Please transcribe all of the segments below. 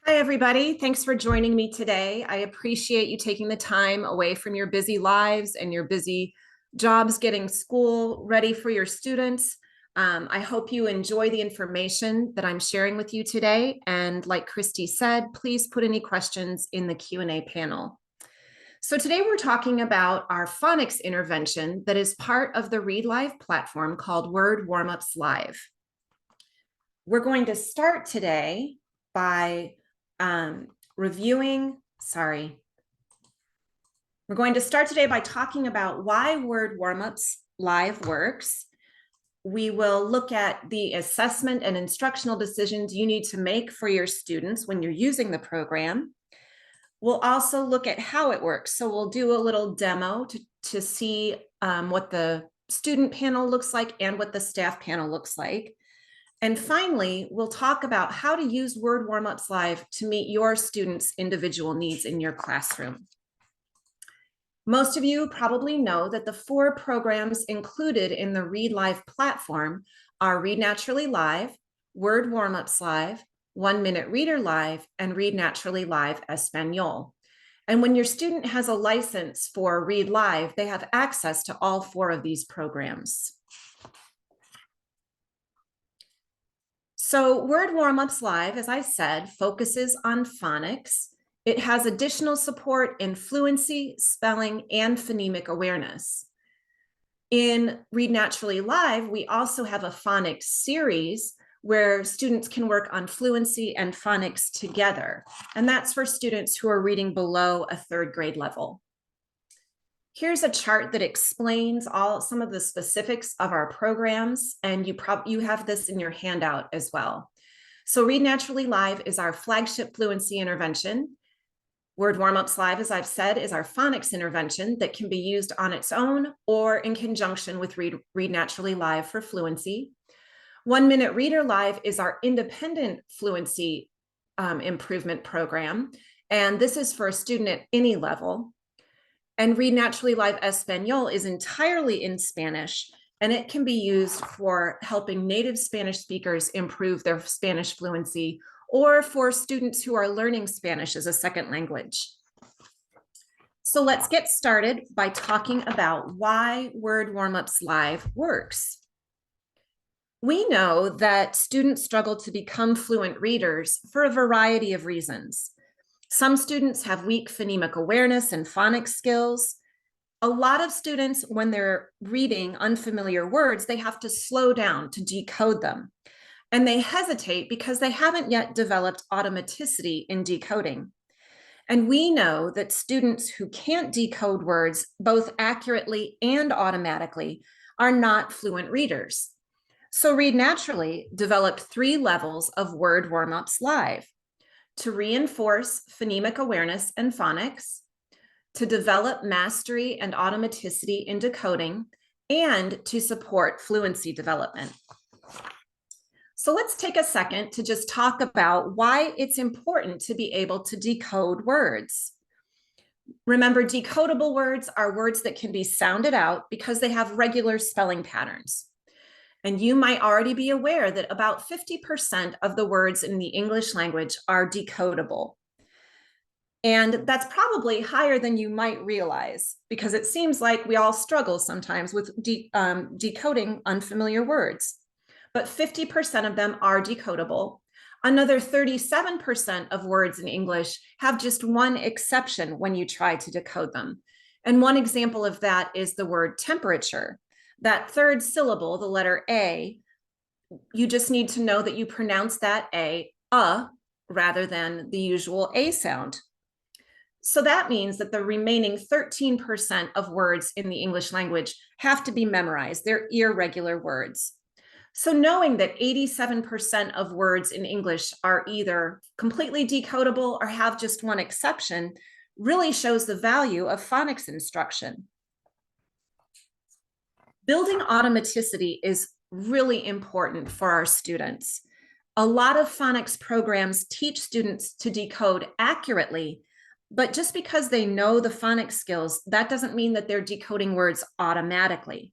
Hi, everybody. Thanks for joining me today. I appreciate you taking the time away from your busy lives and your busy jobs getting school ready for your students. I hope you enjoy the information that I'm sharing with you today. And like Christy said, please put any questions in the Q&A panel. So today we're talking about our phonics intervention that is part of the Read Live platform called Word Warmups Live. We're going to start today by reviewing, we're going to start today by talking about why Word Warmups Live works. We will look at the assessment and instructional decisions you need to make for your students when you're using the program. We'll also look at how it works. So we'll do a little demo to see what the student panel looks like and what the staff panel looks like. And finally, we'll talk about how to use Word Warmups Live to meet your students' individual needs in your classroom. Most of you probably know that the 4 programs included in the Read Live platform are Read Naturally Live, Word Warmups Live, 1 Minute Reader Live, and Read Naturally Live Espanol. And when your student has a license for Read Live, they have access to all 4 of these programs. So Word Warmups Live, as I said, focuses on phonics. It has additional support in fluency, spelling, and phonemic awareness. In Read Naturally Live, we also have a phonics series where students can work on fluency and phonics together. And that's for students who are reading below a 3rd grade level. Here's a chart that explains some of the specifics of our programs, and you have this in your handout as well. So Read Naturally Live is our flagship fluency intervention. Word Warmups Live, as I've said, is our phonics intervention that can be used on its own or in conjunction with Read Naturally Live for fluency. 1 Minute Reader Live is our independent fluency improvement program, and this is for a student at any level. And Read Naturally Live Espanol is entirely in Spanish, and it can be used for helping native Spanish speakers improve their Spanish fluency or for students who are learning Spanish as a 2nd language. So let's get started by talking about why Word Warmups Live works. We know that students struggle to become fluent readers for a variety of reasons. Some students have weak phonemic awareness and phonics skills. A lot of students, when they're reading unfamiliar words, they have to slow down to decode them. And they hesitate because they haven't yet developed automaticity in decoding. And we know that students who can't decode words both accurately and automatically are not fluent readers. So Read Naturally developed 3 levels of Word Warmups Live: to reinforce phonemic awareness and phonics, to develop mastery and automaticity in decoding, and to support fluency development. So let's take a second to just talk about why it's important to be able to decode words. Remember, decodable words are words that can be sounded out because they have regular spelling patterns. And you might already be aware that about 50% of the words in the English language are decodable. And that's probably higher than you might realize, because it seems like we all struggle sometimes with decoding unfamiliar words. But 50% of them are decodable. Another 37% of words in English have just one exception when you try to decode them. And one example of that is the word temperature. That 3rd syllable, the letter A, you just need to know that you pronounce that A, rather than the usual A sound. So that means that the remaining 13% of words in the English language have to be memorized. They're irregular words. So knowing that 87% of words in English are either completely decodable or have just one exception really shows the value of phonics instruction. Building automaticity is really important for our students. A lot of phonics programs teach students to decode accurately, but just because they know the phonics skills, that doesn't mean that they're decoding words automatically.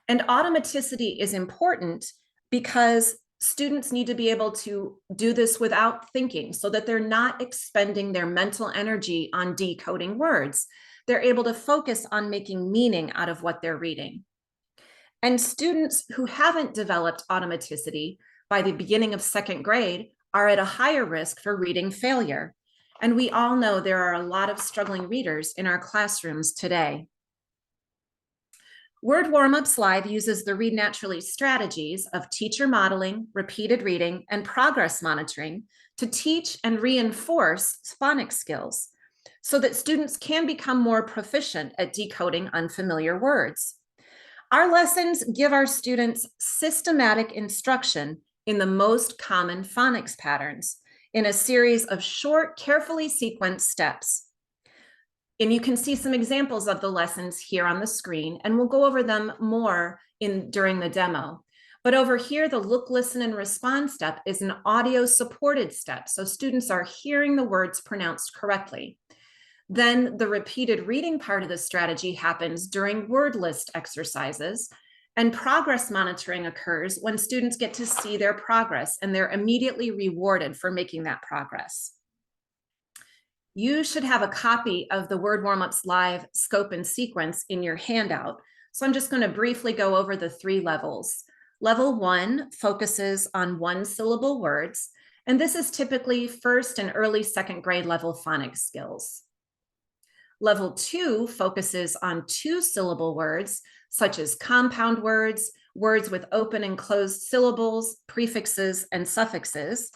And automaticity is important because Students need to be able to do this without thinking so that they're not expending their mental energy on decoding words. They're able to focus on making meaning out of what they're reading. And students who haven't developed automaticity by the beginning of second grade are at a higher risk for reading failure. And we all know there are a lot of struggling readers in our classrooms today. Word Warmups Live uses the Read Naturally strategies of teacher modeling, repeated reading, and progress monitoring to teach and reinforce phonics skills so that students can become more proficient at decoding unfamiliar words. Our lessons give our students systematic instruction in the most common phonics patterns in a series of short, carefully sequenced steps. And you can see some examples of the lessons here on the screen, and we'll go over them more during the demo. But over here, the look, listen, and respond step is an audio supported step. So students are hearing the words pronounced correctly. Then the repeated reading part of the strategy happens during word list exercises, and progress monitoring occurs when students get to see their progress and they're immediately rewarded for making that progress. You should have a copy of the Word Warmups Live scope and sequence in your handout. So I'm just going to briefly go over the 3 levels. Level 1 focuses on one-syllable words, and this is typically first and early second grade level phonics skills. Level 2 focuses on 2-syllable words, such as compound words, words with open and closed syllables, prefixes, and suffixes.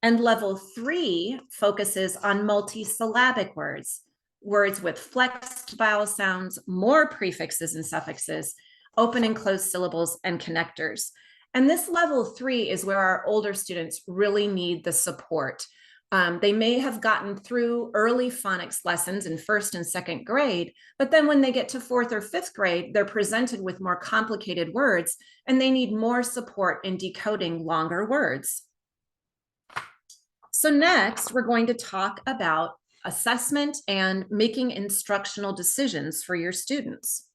And level 3 focuses on multisyllabic words, words with flexed vowel sounds, more prefixes and suffixes, open and closed syllables, and connectors. And this level 3 is where our older students really need the support. They may have gotten through early phonics lessons in first and second grade, but then when they get to 4th or 5th grade, they're presented with more complicated words, and they need more support in decoding longer words. So next, we're going to talk about assessment and making instructional decisions for your students.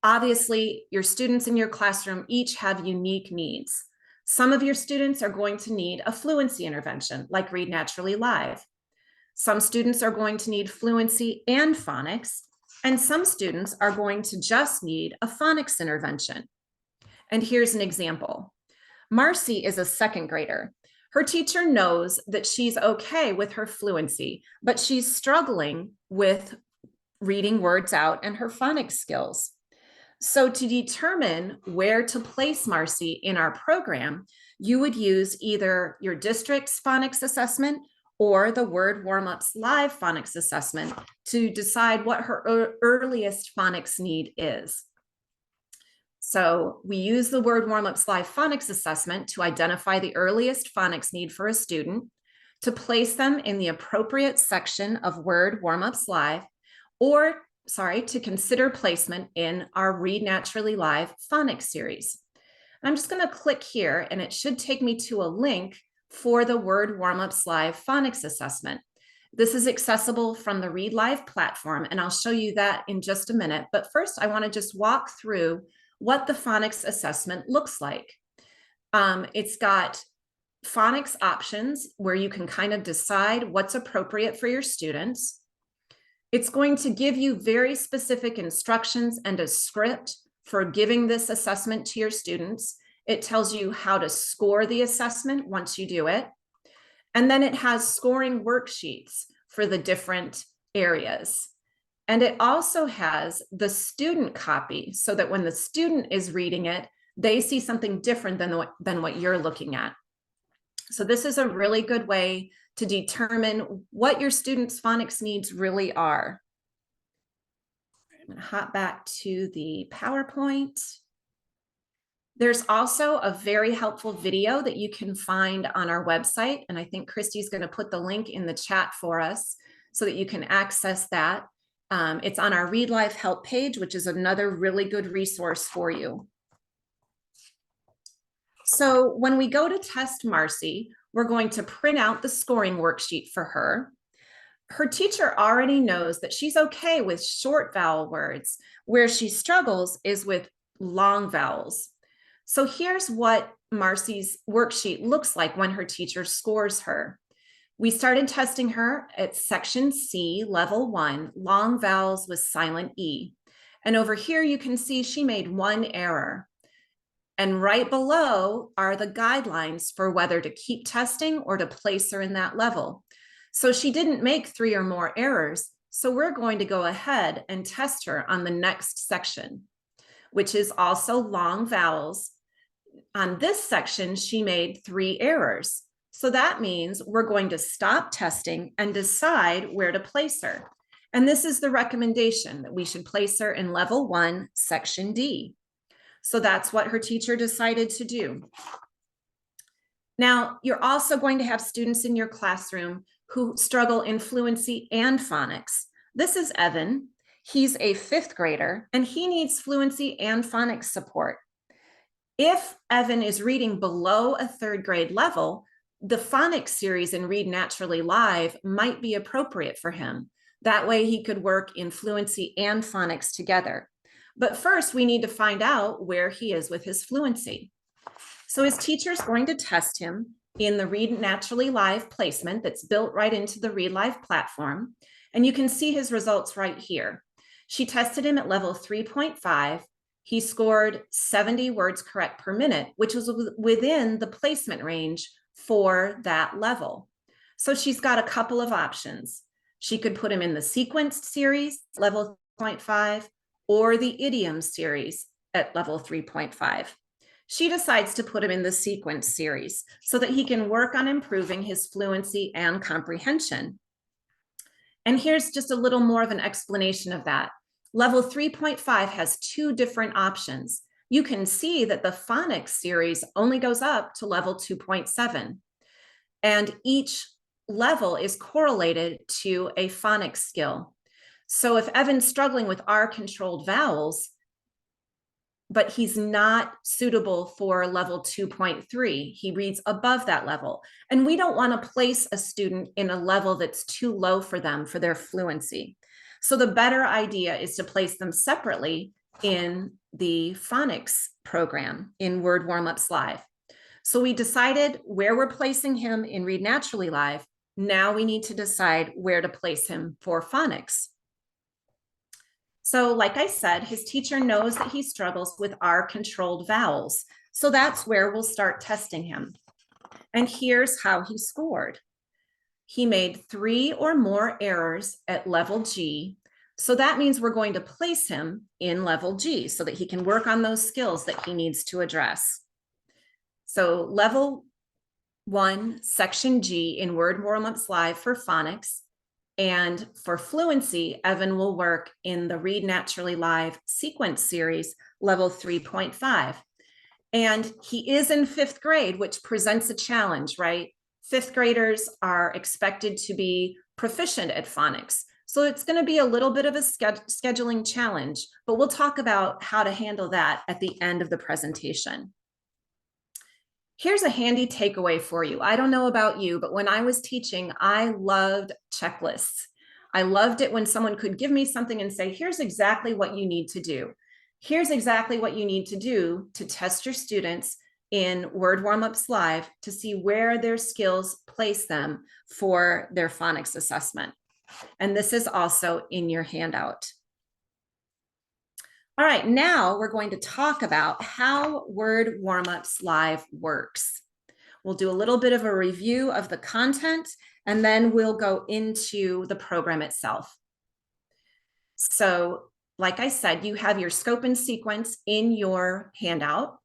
Obviously, your students in your classroom each have unique needs. Some of your students are going to need a fluency intervention, like Read Naturally Live. Some students are going to need fluency and phonics, and some students are going to just need a phonics intervention. And here's an example. Marcy is a second grader. Her teacher knows that she's okay with her fluency, but she's struggling with reading words out and her phonics skills. So to determine where to place Marcy in our program, you would use either your district's phonics assessment or the Word Warmups Live phonics assessment to decide what her earliest phonics need is. So we use the Word Warmups Live phonics assessment to identify the earliest phonics need for a student, to place them in the appropriate section of Word Warmups Live, or to consider placement in our Read Naturally Live phonics series. I'm just going to click here, and it should take me to a link for the Word Warmups Live phonics assessment. This is accessible from the Read Live platform, and I'll show you that in just a minute. But first, I want to just walk through what the phonics assessment looks like. It's got phonics options where you can kind of decide what's appropriate for your students. It's going to give you very specific instructions and a script for giving this assessment to your students. It tells you how to score the assessment once you do it. And then it has scoring worksheets for the different areas. And it also has the student copy so that when the student is reading it, they see something different than what you're looking at. So this is a really good way to determine what your students' phonics needs really are. I'm going to hop back to the PowerPoint. There's also a very helpful video that you can find on our website, and I think Christy's going to put the link in the chat for us so that you can access that. It's on our Read Live help page, which is another really good resource for you. So when we go to test Marcy, we're going to print out the scoring worksheet for her. Her teacher already knows that she's okay with short vowel words. Where she struggles is with long vowels. So here's what Marcy's worksheet looks like when her teacher scores her. We started testing her at section C, level 1, long vowels with silent E. And over here, you can see she made one error. And right below are the guidelines for whether to keep testing or to place her in that level. So she didn't make 3 or more errors. So we're going to go ahead and test her on the next section, which is also long vowels. On this section, she made 3 errors. So that means we're going to stop testing and decide where to place her. And this is the recommendation, that we should place her in level 1, section D. So that's what her teacher decided to do. Now, you're also going to have students in your classroom who struggle in fluency and phonics. This is Evan. He's a 5th grader, and he needs fluency and phonics support. If Evan is reading below a 3rd grade level, the phonics series in Read Naturally Live might be appropriate for him. That way he could work in fluency and phonics together. But first, we need to find out where he is with his fluency. So his teacher is going to test him in the Read Naturally Live placement that's built right into the Read Live platform. And you can see his results right here. She tested him at level 3.5. He scored 70 words correct per minute, which was within the placement range for that level. So she's got a couple of options. She could put him in the sequenced series, level 3.5, or the idiom series at level 3.5. She decides to put him in the sequence series so that he can work on improving his fluency and comprehension. And here's just a little more of an explanation of that. Level 3.5 has 2 different options. You can see that the phonics series only goes up to level 2.7, and each level is correlated to a phonics skill. So if Evan's struggling with R-controlled vowels, but he's not suitable for level 2.3. He reads above that level. And we don't want to place a student in a level that's too low for them for their fluency. So the better idea is to place them separately in the phonics program in Word Warmups Live. So we decided where we're placing him in Read Naturally Live. Now we need to decide where to place him for phonics. So like I said, his teacher knows that he struggles with R-controlled vowels. So that's where we'll start testing him. And here's how he scored. He made 3 or more errors at level G. So that means we're going to place him in level G so that he can work on those skills that he needs to address. So level 1, section G in Word Warmups Live for phonics. And for fluency, Evan will work in the Read Naturally Live sequence series, level 3.5. And he is in 5th grade, which presents a challenge, right? 5th graders are expected to be proficient at phonics. So it's going to be a little bit of a scheduling challenge, but we'll talk about how to handle that at the end of the presentation. Here's a handy takeaway for you. I don't know about you, but when I was teaching, I loved checklists. I loved it when someone could give me something and say, here's exactly what you need to do. Here's exactly what you need to do to test your students in Word Warmups Live to see where their skills place them for their phonics assessment. And this is also in your handout. All right, now we're going to talk about how Word Warmups Live works. We'll do a little bit of a review of the content, and then we'll go into the program itself. So, like I said, you have your scope and sequence in your handout.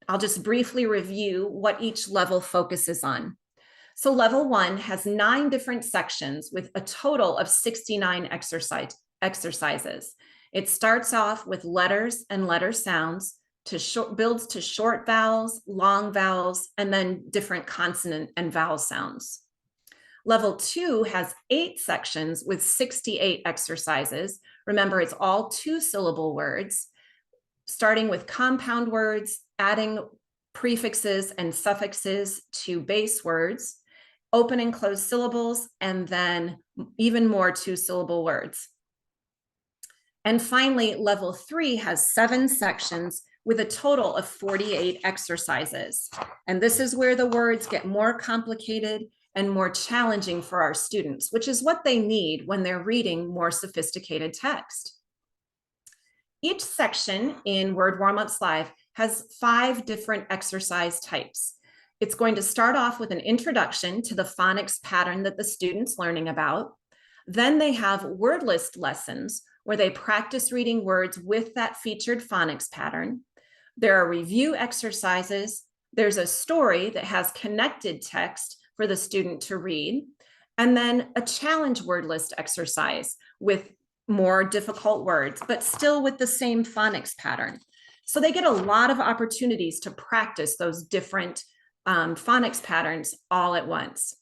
I'll just briefly review what each level focuses on. So level 1 has 9 different sections with a total of 69 exercises. It starts off with letters and letter sounds, builds to short vowels, long vowels, and then different consonant and vowel sounds. Level 2 has 8 sections with 68 exercises. Remember, it's all 2-syllable words, starting with compound words, adding prefixes and suffixes to base words, open and close syllables, and then even more 2-syllable words. And finally, level 3 has 7 sections with a total of 48 exercises. And this is where the words get more complicated and more challenging for our students, which is what they need when they're reading more sophisticated text. Each section in Word Warmups Live has 5 different exercise types. It's going to start off with an introduction to the phonics pattern that the student's learning about. Then they have word list lessons where they practice reading words with that featured phonics pattern. There are review exercises. There's a story that has connected text for the student to read. And then a challenge word list exercise with more difficult words, but still with the same phonics pattern. So they get a lot of opportunities to practice those different phonics patterns all at once.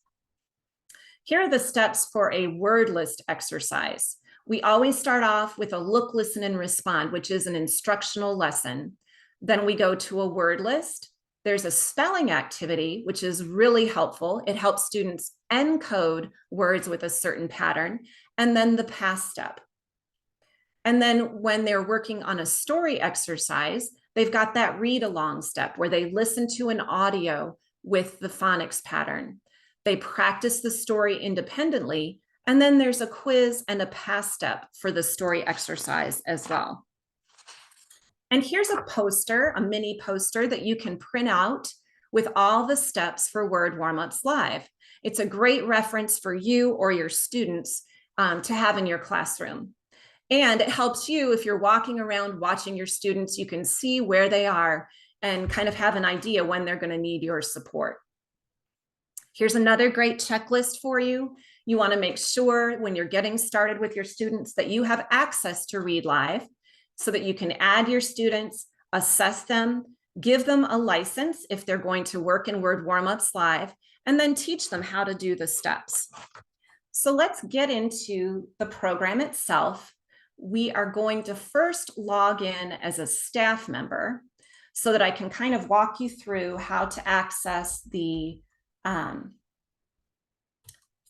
Here are the steps for a word list exercise. We always start off with a look, listen, and respond, which is an instructional lesson. Then we go to a word list. There's a spelling activity, which is really helpful. It helps students encode words with a certain pattern, and then the past step. And then when they're working on a story exercise, they've got that read along step where they listen to an audio with the phonics pattern. They practice the story independently, and then there's a quiz and a past step for the story exercise as well. And here's a poster, a mini poster that you can print out with all the steps for Word Warmups Live. It's a great reference for you or your students to have in your classroom. And it helps you if you're walking around watching your students, you can see where they are and kind of have an idea when they're going to need your support. Here's another great checklist for you. You want to make sure when you're getting started with your students that you have access to Read Live so that you can add your students, assess them, give them a license if they're going to work in Word Warmups Live, and then teach them how to do the steps. So let's get into the program itself. We are going to first log in as a staff member so that I can kind of walk you through how to access the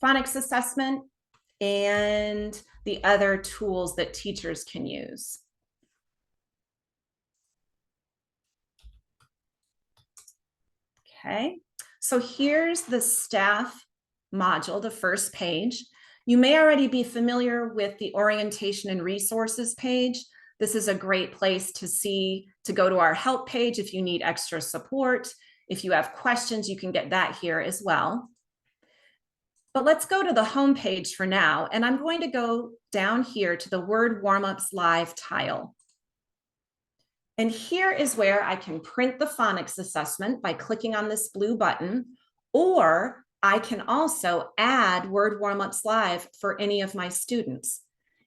phonics assessment and the other tools that teachers can use. Okay, so here's the staff module, the first page. You may already be familiar with the orientation and resources page. This is a great place to go to our help page if you need extra support. If you have questions, you can get that here as well. But let's go to the home page for now, and I'm going to go down here to the Word Warmups Live tile. And here is where I can print the phonics assessment by clicking on this blue button, or I can also add Word Warmups Live for any of my students.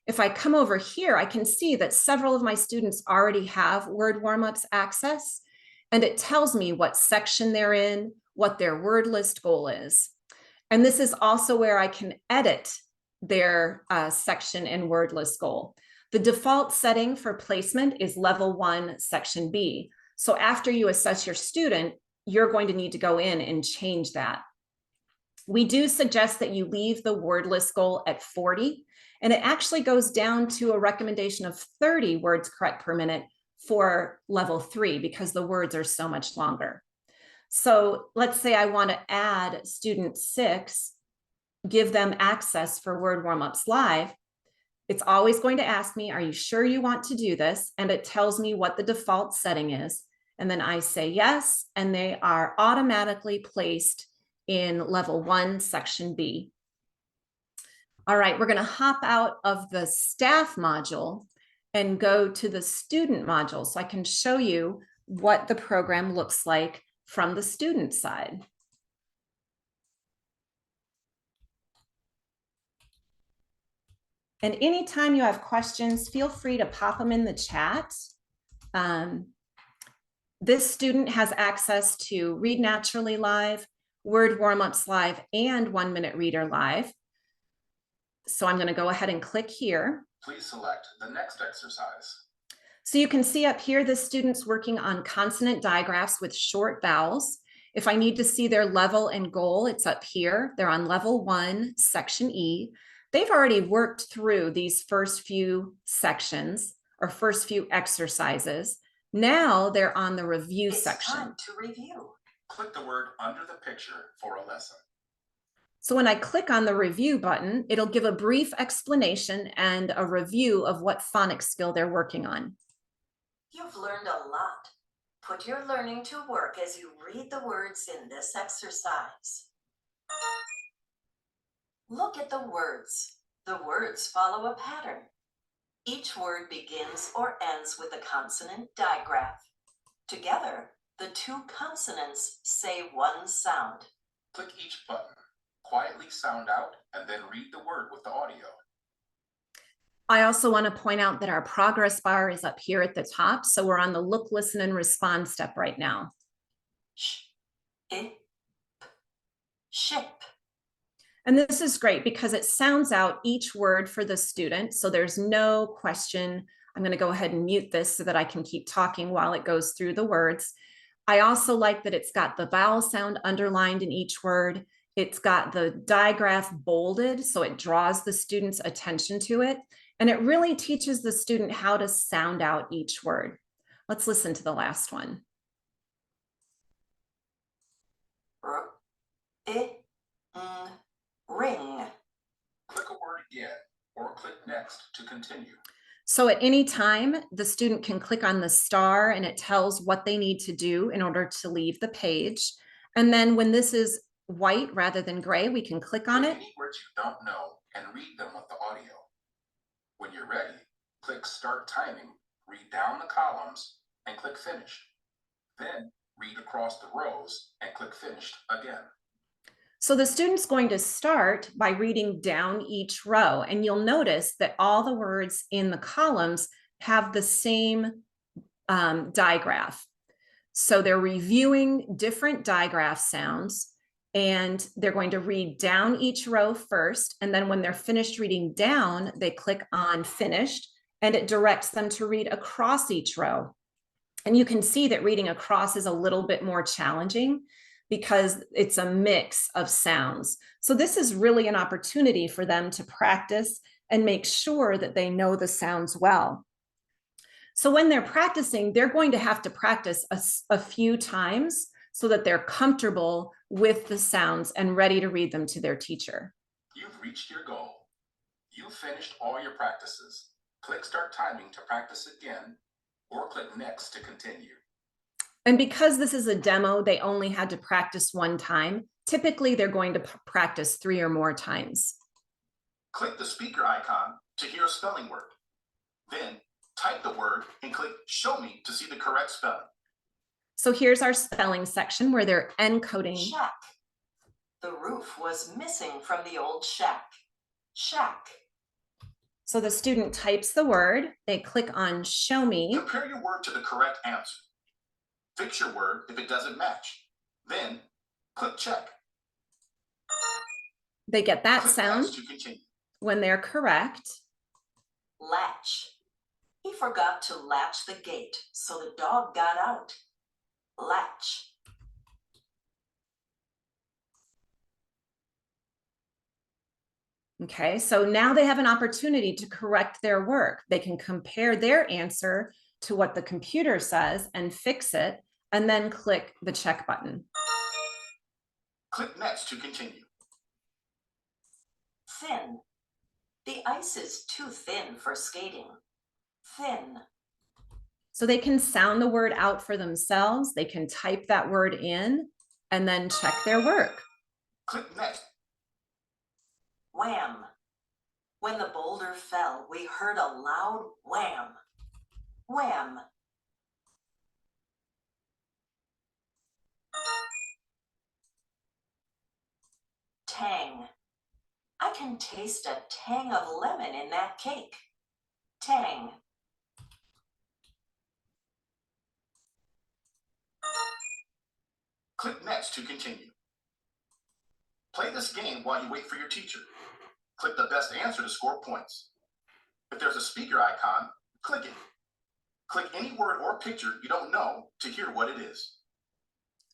If I come over here, I can see that several of my students already have Word Warmups access, and it tells me what section they're in, what their word list goal is. And this is also where I can edit their section and word list goal. The default setting for placement is level 1, section B. So after you assess your student, you're going to need to go in and change that. We do suggest that you leave the word list goal at 40, and it actually goes down to a recommendation of 30 words correct per minute for level 3 because the words are so much longer. So let's say I want to add student 6, give them access for Word Warmups Live. It's always going to ask me, are you sure you want to do this? And it tells me what the default setting is. And then I say yes, and they are automatically placed in level 1, section B. All right, we're going to hop out of the staff module and go to the student module so I can show you what the program looks like from the student side. And anytime you have questions, feel free to pop them in the chat. This student has access to Read Naturally Live, Word Warmups Live, and 1 Minute Reader Live. So I'm going to go ahead and click here. Please select the next exercise. So you can see up here, the student's working on consonant digraphs with short vowels. If I need to see their level and goal, it's up here. They're on level 1, section E. They've already worked through these first few sections or first few exercises. Now they're on the review It's section. time to review. Click the word under the picture for a lesson. So when I click on the review button, it'll give a brief explanation and a review of what phonics skill they're working on. You've learned a lot. Put your learning to work as you read the words in this exercise. Look at the words. The words follow a pattern. Each word begins or ends with a consonant digraph. Together, the two consonants say one sound. Click each button. Quietly sound out and then read the word with the audio. I also want to point out that our progress bar is up here at the top. So we're on the look, listen, and respond step right now. Sh, I, p, ship. And this is great because it sounds out each word for the student. So there's no question. I'm going to go ahead and mute this so that I can keep talking while it goes through the words. I also like that it's got the vowel sound underlined in each word. It's got the digraph bolded, so it draws the student's attention to it. And it really teaches the student how to sound out each word. Let's listen to the last one. R, I, n, ring. Click a word again or click next to continue. So at any time, the student can click on the star and it tells what they need to do in order to leave the page. And then when this is white rather than gray, we can click on it. Any words you don't know and read them with the audio. When you're ready, click Start Timing, read down the columns, and click Finish. Then read across the rows and click Finished again. So the student's going to start by reading down each row, and you'll notice that all the words in the columns have the same digraph. So they're reviewing different digraph sounds, and they're going to read down each row first. And then when they're finished reading down, they click on Finished, and it directs them to read across each row. And you can see that reading across is a little bit more challenging because it's a mix of sounds. So this is really an opportunity for them to practice and make sure that they know the sounds well. So when they're practicing, they're going to have to practice a few times so that they're comfortable with the sounds and ready to read them to their teacher. You've reached your goal. You've finished all your practices. Click Start Timing to practice again, or click Next to continue. And because this is a demo, they only had to practice one time. Typically, they're going to practice 3 or more times. Click the speaker icon to hear a spelling word. Then type the word and click Show Me to see the correct spelling. So here's our spelling section where they're encoding. Shack. The roof was missing from the old shack. Shack. So the student types the word, they click on Show Me. Compare your word to the correct answer. Fix your word if it doesn't match. Then click Check. They get that Click sound Next to continue. when they're correct. Latch. He forgot to latch the gate, so the dog got out. Latch. Okay, so now they have an opportunity to correct their work. They can compare their answer to what the computer says and fix it, and then click the check button. Click Next to continue. Thin. The ice is too thin for skating. Thin. So they can sound the word out for themselves. They can type that word in and then check their work. Click Next. Wham. When the boulder fell, we heard a loud wham. Wham. Tang. I can taste a tang of lemon in that cake. Tang. Click Next to continue. Play this game while you wait for your teacher. Click the best answer to score points. If there's a speaker icon, click it. Click any word or picture you don't know to hear what it is.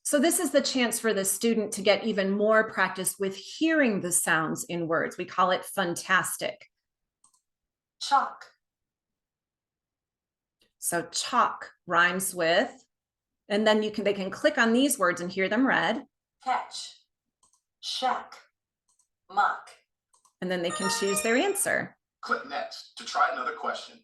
So this is the chance for the student to get even more practice with hearing the sounds in words. We call it fantastic. Chalk. So chalk rhymes with, and then they can click on these words and hear them read. Catch, shack, mock. And then they can choose their answer. Click next to try another question.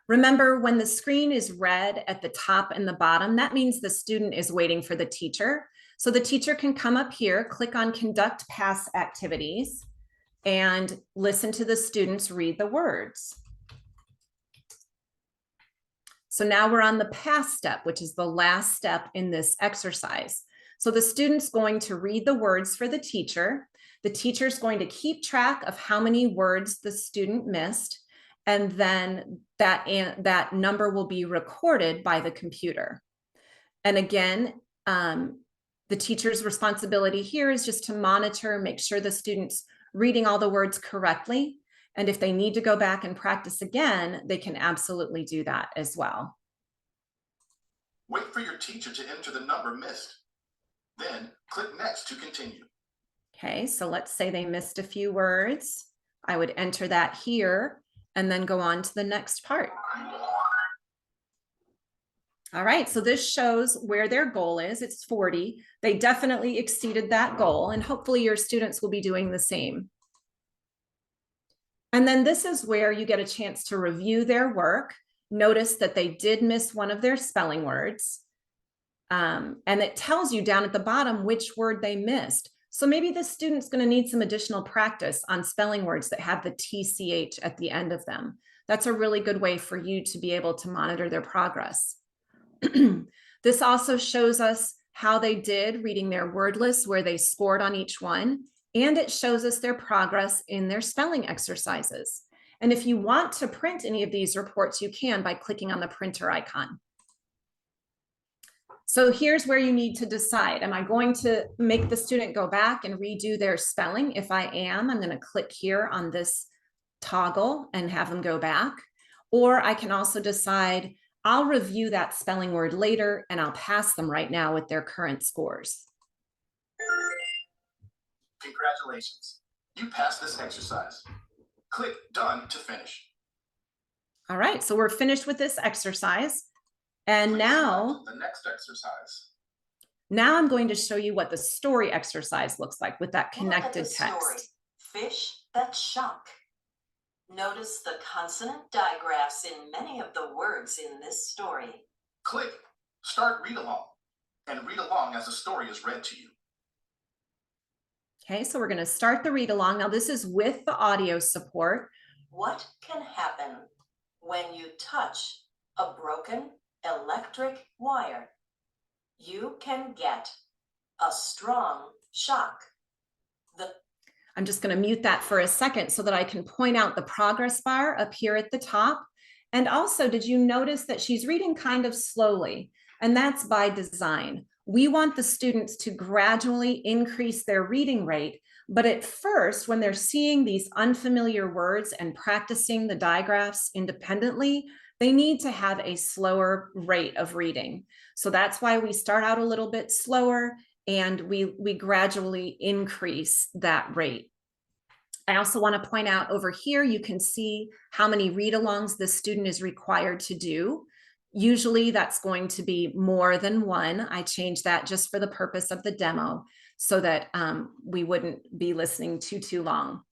Remember, when the screen is red at the top and the bottom, that means the student is waiting for the teacher. So the teacher can come up here, click on conduct past activities, and listen to the students read the words. So now we're on the past step, which is the last step in this exercise. So the student's going to read the words for the teacher. The teacher's going to keep track of how many words the student missed, and then that number will be recorded by the computer. And again, the teacher's responsibility here is just to monitor, make sure the student's reading all the words correctly. And if they need to go back and practice again, they can absolutely do that as well. Wait for your teacher to enter the number missed. Then click next to continue. Okay, so let's say they missed a few words. I would enter that here and then go on to the next part. All right, so this shows where their goal is. It's 40. They definitely exceeded that goal, and hopefully your students will be doing the same. And then this is where you get a chance to review their work. Notice that they did miss one of their spelling words. And it tells you down at the bottom which word they missed. So maybe the student's going to need some additional practice on spelling words that have the TCH at the end of them. That's a really good way for you to be able to monitor their progress. This also shows us how they did reading their word list, where they scored on each one, and it shows us their progress in their spelling exercises. And if you want to print any of these reports, you can by clicking on the printer icon. So here's where you need to decide. Am I going to make the student go back and redo their spelling? If I am, I'm going to click here on this toggle and have them go back. Or I can also decide I'll review that spelling word later and I'll pass them right now with their current scores. Congratulations, you passed this exercise. Click done to finish. All right, so we're finished with this exercise. And Please now, select the next exercise. now I'm going to show you what the story exercise looks like with that Look at the connected story. text. Fish that shock. Notice the consonant digraphs in many of the words in this story. Click Start Read Along and read along as the story is read to you. Okay, so we're going to start the read along. Now this is with the audio support. What can happen when you touch a broken electric wire? You can get a strong shock. I'm just going to mute that for a second so that I can point out the progress bar up here at the top. And also, did you notice that she's reading kind of slowly? And that's by design. We want the students to gradually increase their reading rate. But at first, when they're seeing these unfamiliar words and practicing the digraphs independently, they need to have a slower rate of reading. So that's why we start out a little bit slower and we gradually increase that rate. I also want to point out over here, you can see how many read-alongs the student is required to do. Usually that's going to be more than one. I changed that just for the purpose of the demo so that we wouldn't be listening too long.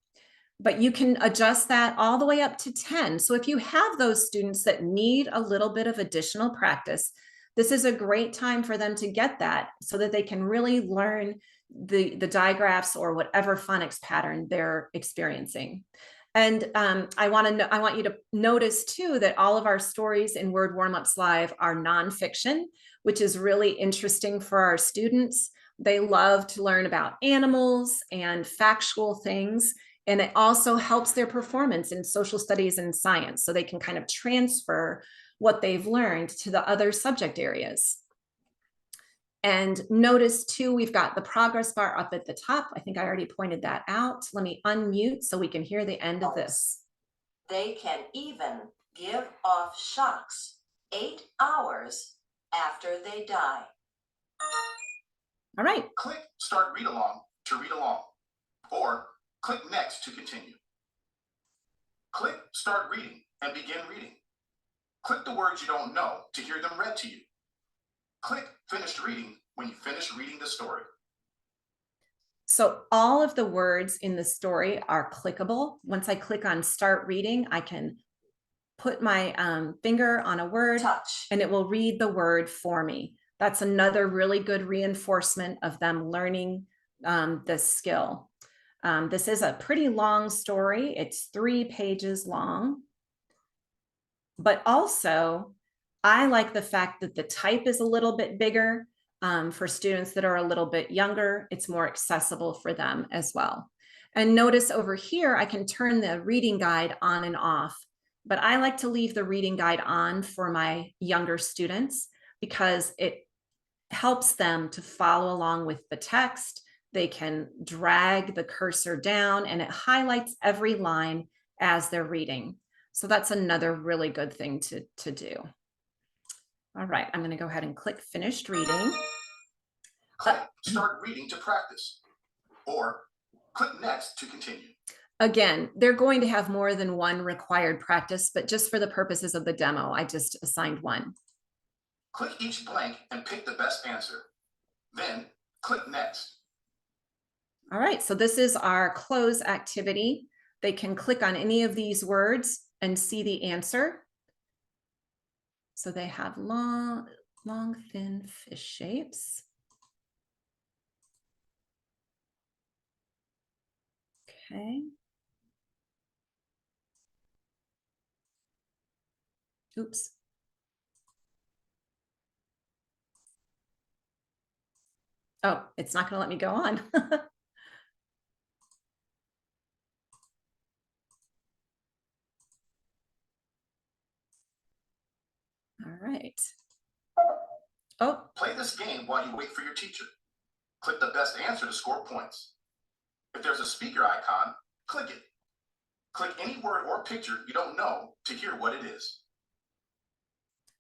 But you can adjust that all the way up to 10. So if you have those students that need a little bit of additional practice, this is a great time for them to get that so that they can really learn the digraphs or whatever phonics pattern they're experiencing. And I want you to notice too that all of our stories in Word Warmups Live are nonfiction, which is really interesting for our students. They love to learn about animals and factual things. And it also helps their performance in social studies and science, so they can kind of transfer what they've learned to the other subject areas. And notice too, we've got the progress bar up at the top. I think I already pointed that out. Let me unmute so we can hear the end of this. They can even give off shocks 8 hours after they die. All right. Click Start Read Along to read along, or click Next to continue. Click Start Reading and begin reading. Click the words you don't know to hear them read to you. Click finished reading when you finish reading the story. So all of the words in the story are clickable. Once I click on start reading, I can put my finger on a word Touch. and it will read the word for me. That's another really good reinforcement of them learning this skill. This is a pretty long story. It's 3 pages long. But also, I like the fact that the type is a little bit bigger. For students that are a little bit younger, it's more accessible for them as well. And notice over here, I can turn the reading guide on and off, but I like to leave the reading guide on for my younger students because it helps them to follow along with the text. They can drag the cursor down and it highlights every line as they're reading. So that's another really good thing to do. All right, I'm going to go ahead and click finished reading. Click start reading to practice, or click next to continue. Again, they're going to have more than one required practice, but just for the purposes of the demo, I just assigned one. Click each blank and pick the best answer. Then click next. All right, so this is our close activity. They can click on any of these words and see the answer. So they have long, thin fish shapes. Okay. Oops. Oh, it's not going to let me go on. All right. Oh, Play this game while you wait for your teacher. Click the best answer to score points. If there's a speaker icon, click it. Click any word or picture you don't know to hear what it is.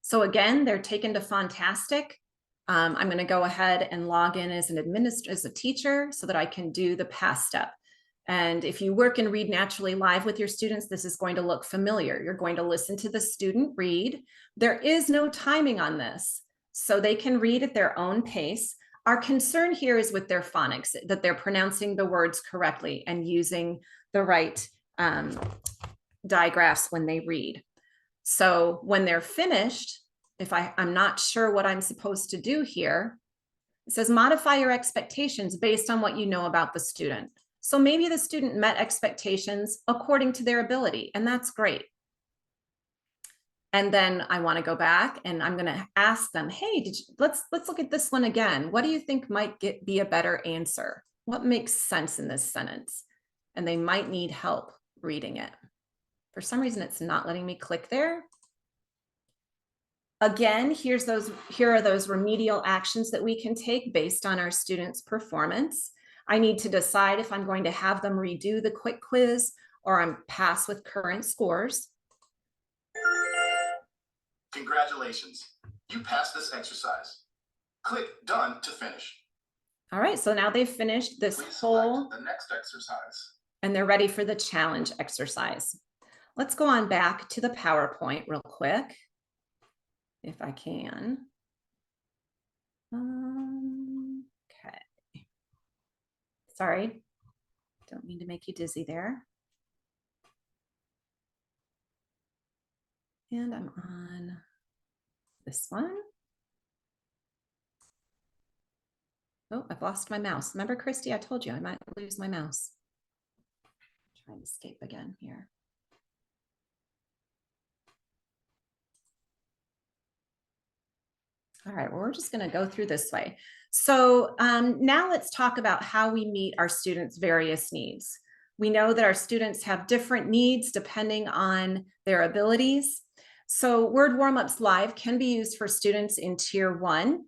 so again, they're taken to Fontastic. I'm going to go ahead and log in as as a teacher so that I can do the pass step. And if you work and read naturally live with your students, this is going to look familiar. You're going to listen to the student read. There is no timing on this, so they can read at their own pace. Our concern here is with their phonics, that they're pronouncing the words correctly and using the right digraphs when they read. So when they're finished, if I'm not sure what I'm supposed to do here, it says modify your expectations based on what you know about the student. So maybe the student met expectations according to their ability, and that's great. And then I want to go back and I'm going to ask them, hey, let's look at this one again. What do you think might be a better answer? What makes sense in this sentence? And they might need help reading it. For some reason, it's not letting me click there. Again, here are those remedial actions that we can take based on our students' performance. I need to decide if I'm going to have them redo the quick quiz or I'm pass with current scores. Congratulations, you passed this exercise. Click done to finish. All right, so now they've finished this Please whole, select the next exercise. and they're ready for the challenge exercise. Let's go on back to the PowerPoint real quick, if I can. Okay. Sorry, don't mean to make you dizzy there. And I'm on this one. Oh, I've lost my mouse. Remember, Christy, I told you I might lose my mouse. Try and escape again here. All right, well, we're just going to go through this way. So now let's talk about how we meet our students' various needs. We know that our students have different needs depending on their abilities. So Word Warmups Live can be used for students in Tier 1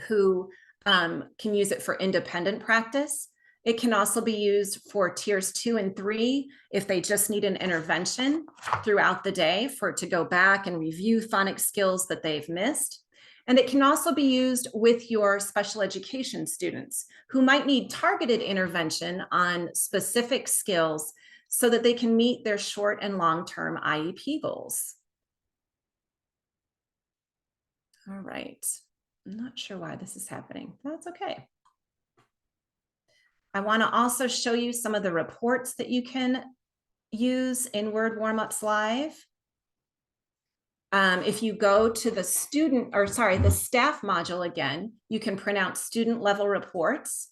who can use it for independent practice. It can also be used for Tiers 2 and 3 if they just need an intervention throughout the day for it to go back and review phonics skills that they've missed. And it can also be used with your special education students who might need targeted intervention on specific skills so that they can meet their short and long-term IEP goals. All right. I'm not sure why this is happening. That's okay. I want to also show you some of the reports that you can use in Word Warmups Live. If you go to the the staff module again, you can print out student level reports,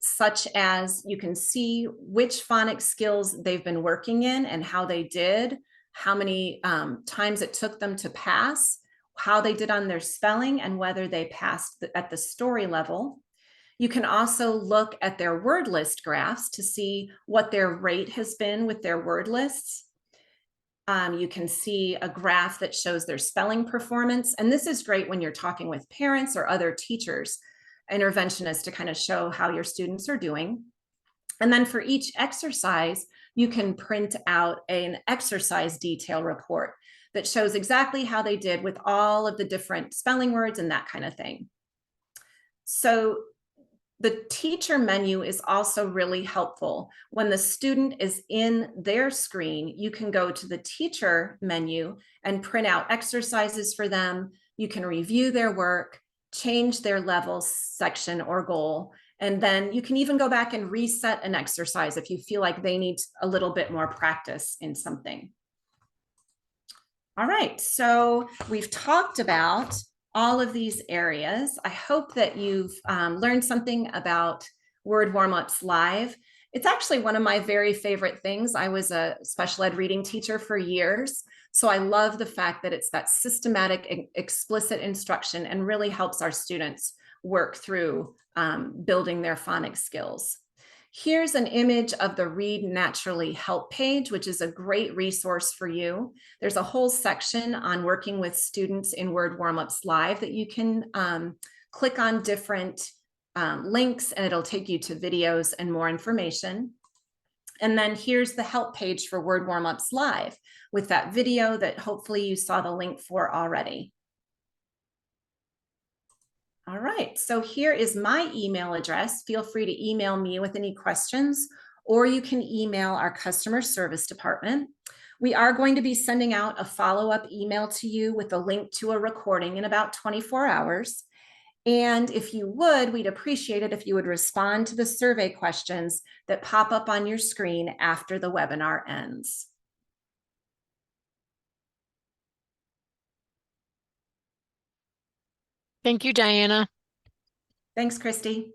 such as you can see which phonics skills they've been working in and how they did, how many times it took them to pass, how they did on their spelling, and whether they passed at the story level. You can also look at their word list graphs to see what their rate has been with their word lists. You can see a graph that shows their spelling performance. And this is great when you're talking with parents or other teachers, interventionists, to kind of show how your students are doing. And then for each exercise, you can print out an exercise detail report that shows exactly how they did with all of the different spelling words and that kind of thing. So the teacher menu is also really helpful. When the student is in their screen, you can go to the teacher menu and print out exercises for them. You can review their work, change their level, section, or goal, and then you can even go back and reset an exercise if you feel like they need a little bit more practice in something. All right, so we've talked about all of these areas. I hope that you've learned something about Word Warmups Live. It's actually one of my very favorite things. I was a special ed reading teacher for years, so I love the fact that it's that systematic, explicit instruction and really helps our students work through building their phonics skills. Here's an image of the Read Naturally help page, which is a great resource for you. There's a whole section on working with students in Word Warmups Live that you can click on different links, and it'll take you to videos and more information. And then here's the help page for Word Warmups Live with that video that hopefully you saw the link for already. All right, so here is my email address. Feel free to email me with any questions, or you can email our customer service department. We are going to be sending out a follow-up email to you with a link to a recording in about 24 hours. And if you would, we'd appreciate it if you would respond to the survey questions that pop up on your screen after the webinar ends. Thank you, Diana. Thanks, Christy.